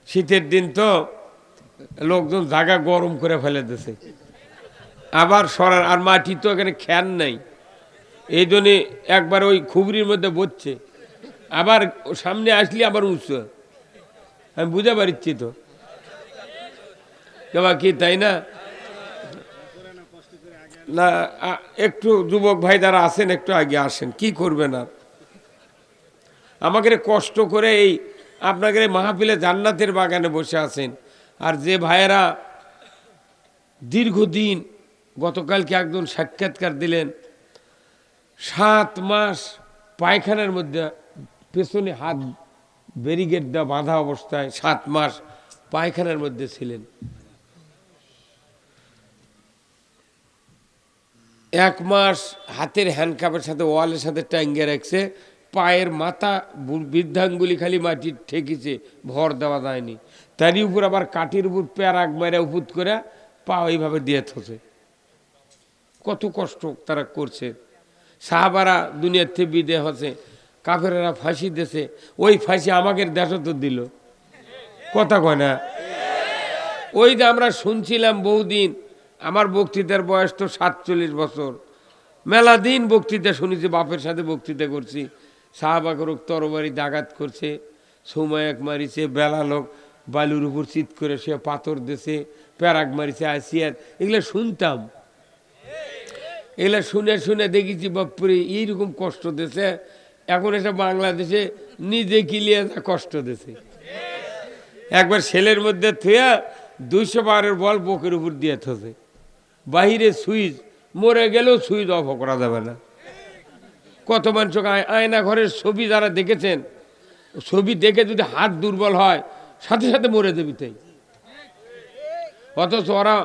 শীতের দিন তো লোকজন জায়গা গরম করে ফেলে দিছে, আবার সরার আর মাটি তো এখানে খ্যান নাই, এই জন্যে একবার ওই খুবরির মধ্যে বসছে, আবার সামনে আসলে আবার উঁচু। আমি বুঝতে পারছি তো কেবা কি, তাই না? না একটু যুবক ভাই যারা আছেন একটু আগে আসেন, কি করবেন আর আমাকে কষ্ট করে এই আপনাকে মাহফিলে জান্নাতের বাগানে বসে আছেন। আর যে ভাইয়েরা দীর্ঘদিন, গতকালকে একজন সাক্ষাৎকার দিলেন, 7 মাস পায়খানার মধ্যে পেছনে হাত ব্যারিকেড দেওয়া বাঁধা অবস্থায় 7 মাস পায়খানার মধ্যে ছিলেন। 1 মাস হাতের হ্যান্ডকাপের সাথে ওয়ালের সাথে টাঙ্গে রাখছে, পায়ের মাথা বৃদ্ধাঙ্গুলি খালি মাটি ঠেকেছে, ভর দেওয়া যায়নি, তারই উপর আবার কাঠির উপর প্যারাক মেরে উপুত করে পা ওইভাবে দিয়ে থছে। কত কষ্ট তারা করছে। সাহাবারা দুনিয়ার থেকে বিদে হচ্ছে, কাফেরেরা ফাঁসি দিয়েছে, ওই ফাঁসি আমাকে দেশে তো দিল, কথা কয় না? ওই যে আমরা শুনছিলাম বহুদিন, আমার বক্তৃতার বয়স তো 47 বছর, মেলা দিন বক্তৃতা শুনেছি, বাপের সাথে বক্তৃতা করছি। সাহাবাগরক তরবারি দাগাত করছে, সময়াক মারিছে, বেলা লোক বালুর উপর চিত করে সে পাথর দিছে, প্যারাক মারিছে, আসিয়ার, এগুলো শুনতাম। এগুলো শুনে শুনে দেখেছি বাপরে এইরকম কষ্ট দিছে। এখন এটা বাংলাদেশে নিজে কিলিয়ে কষ্ট দিছে। একবার ছেলের মধ্যে থুয়া 200 বারের বল বুকের উপর দিয়ে থছে, বাহিরে সুইচ, মরে গেলেও সুইচ অফ করা যাবে না। কত মানুষ আয়না ঘরের ছবি যারা দেখেছেন, ছবি দেখে যদি হাত দুর্বল হয় সাথে সাথে মরে যাবি তাই, অথচ ওরা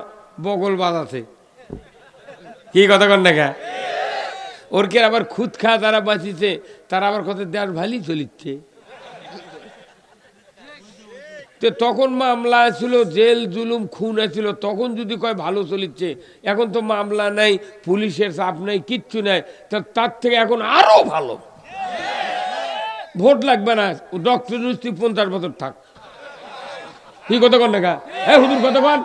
বগল বাজাছে, কি কথা কন দেখা। ওরকে আবার খুদ খা যারা বাঁচিছে তারা আবার কত দেশ ভালোই চলিচ্ছে। তো তখন মামলা ছিল, জেল জুলুম খুন ছিল, তখন যদি কয় ভালো চলিচ্ছে, এখন তো মামলা নাই, পুলিশের চাপ নাই, কিচ্ছু নাই, তার থেকে এখন আরো ভালো। ভোট লাগবে না, ডক্টর 50 বছর থাক, কি কথা কন দেখা। হ্যাঁ হুজুর কথা কন,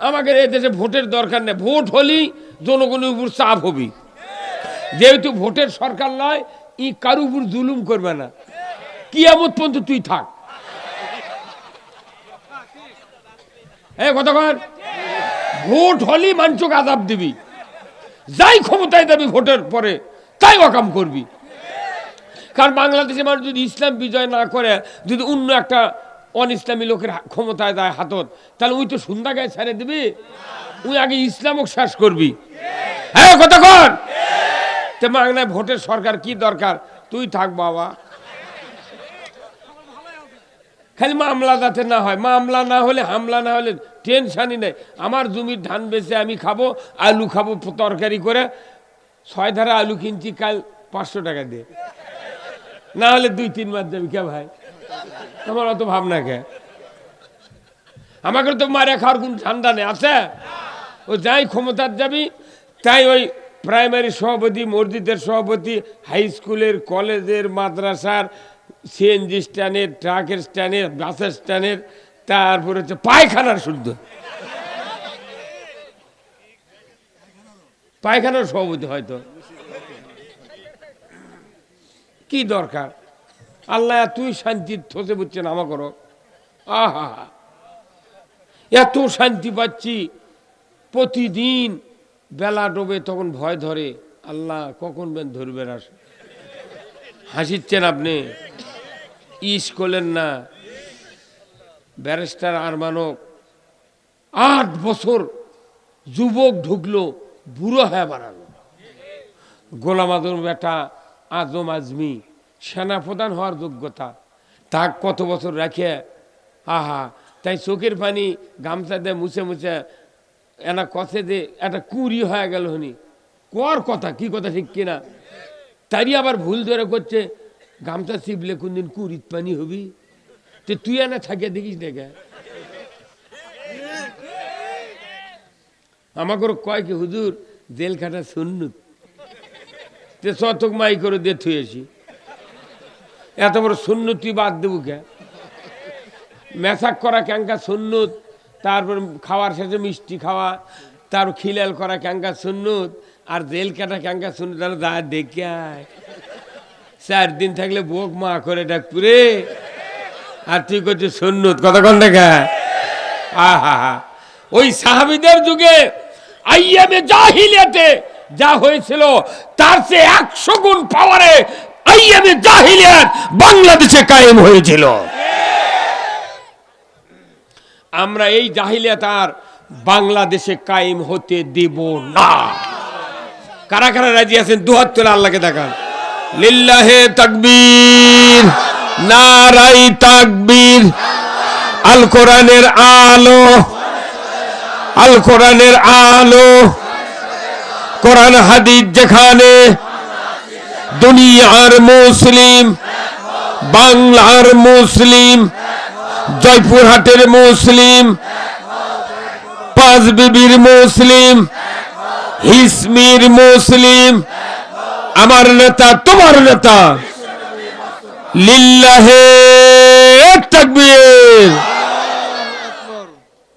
আমাদের এই দেশে ভোটের দরকার নেই, ভোট হলেই জনগণের উপর চাপ হবি, যেহেতু ভোটের সরকার নয়, ই কারুর উপর জুলুম করবে না, কিয়ামত পর্যন্ত তুই থাক। এই কথা কর, ভোট হলেই মানুষকে আযাব দিবি, যাই ক্ষমতায় যাবি ভোটের পরে তাই অকাম করবি। কারণ বাংলাদেশের মানুষ যদি ইসলাম বিজয় না করে, যদি অন্য একটা অন ইসলামী লোকের ক্ষমতায় যায় হাতত, তাহলে ওই তো সুন্দর গায়ে ছেড়ে দিবি, ওই আগে ইসলামক শেষ করবি। হ্যাঁ কথা কর, তো বাংলায় ভোটের সরকার কি দরকার, তুই থাক বাবা, খালি মামলা যাতে না হয়, মামলা না হলে হামলা না হলে টেনশনই নেই। আমার জমির ধান বেচে আমি খাবো, আলু খাবো তরকারি করে, 6 ধারা আলু কিনছি কাল 500 টাকা দিয়ে, না হলে 2-3 মাস যাবি কে ভাই, আমার অত ভাবনা কে, আমাকে তো মারে খাওয়ার কোন ঠান্ডা নেই আছে। ও যাই ক্ষমতার যাবি তাই ওই প্রাইমারি সভাপতি, মসজিদের সভাপতি, হাই স্কুলের, কলেজের, মাদ্রাসার, সিএনজি স্ট্যান্ডের, ট্রাকের স্ট্যান্ডের, বাসের স্ট্যান্ডের, তারপর হচ্ছে পায়খানার, শুদ্ধ পায়খানার সভাপতি হয়তো, কি দরকার। আল্লাহ তুই শান্তি থসে বুঝছেন আমা করো, আহা এত শান্তি পাচ্ছি, প্রতিদিন বেলা ডোবে তখন ভয় ধরে, আল্লাহ কখন বেন ধরবেন। আস হাসিচ্ছেন আপনি, ইস করলেন না। ব্যারিস্টার আরমানক 8 বছর যুবক ঢুকলো, বুড়ো হয়ে বাড়ালো। গোলাম আজম বেটা আজম আজমি সেনাপ্রধান হওয়ার যোগ্যতা, তা কত বছর রাখে, আহা তাই চোখের পানি গামছা দিয়ে মুছে মুছে এনা কথে যে একটা কুড়ি হয়ে গেল হনি, কর কথা কি কথা ঠিক কিনা, তারই আবার ভুল ধরে করছে, গামছা চিপলে কোনদিন কুড়িত পানি হবি, তো তুই এনা থাকিয়ে দেখিস দেখে। আমাকে কয় কি হুজুর জেল খাটা সুন্নত, তে শতক মাই করে দিয়ে থুয়েছি, এত বড় সুন্নতি বাদ দেবো কে? মেসাক করা ক্যাঙ্কা সুন্নত, তারপর খাওয়ার শেষে মিষ্টি খাওয়া, তার খিলাল করা ক্যাঙ্কা সুন্নত, আর জেল কাটা ক্যাঙ্কা সুন্নত। তাহলে যা দেখে আয়, 4 দিন থাকলে বোক মা করে ডাকপুরে, আর তুই করছিস সুন্নত। কতক্ষণ দেখা আহা হা। ওই সাহাবীদের যুগে আইয়ামে জাহিলিয়াতে যা হয়েছিল তার চেয়ে 100 গুণ পাওয়ারে আইয়ামে জাহিলিয়াত বাংলাদেশে কায়েম হয়েছিল। আমরা এই জাহিলিয়াত আর বাংলাদেশে কায়েম হতে দেব না। কারা কারা রাজি আছেন? দুহাত তুলে আল্লাহকে দেখান। লিল্লাহে তাকবীর, নারায়ে তাকবীর। আল কোরআনের আলো, আল কোরআনের আলো, কোরআন হাদিস যেখানে, দুনিয়ার মুসলিম, বাংলার মুসলিম, জয়পুরহাটের মুসলিম, পাঁচ বিবির মুসলিম, হিসমির মুসলিম, আমার নেতা তোমার নেতা। লিল্লাহে তাকবীর।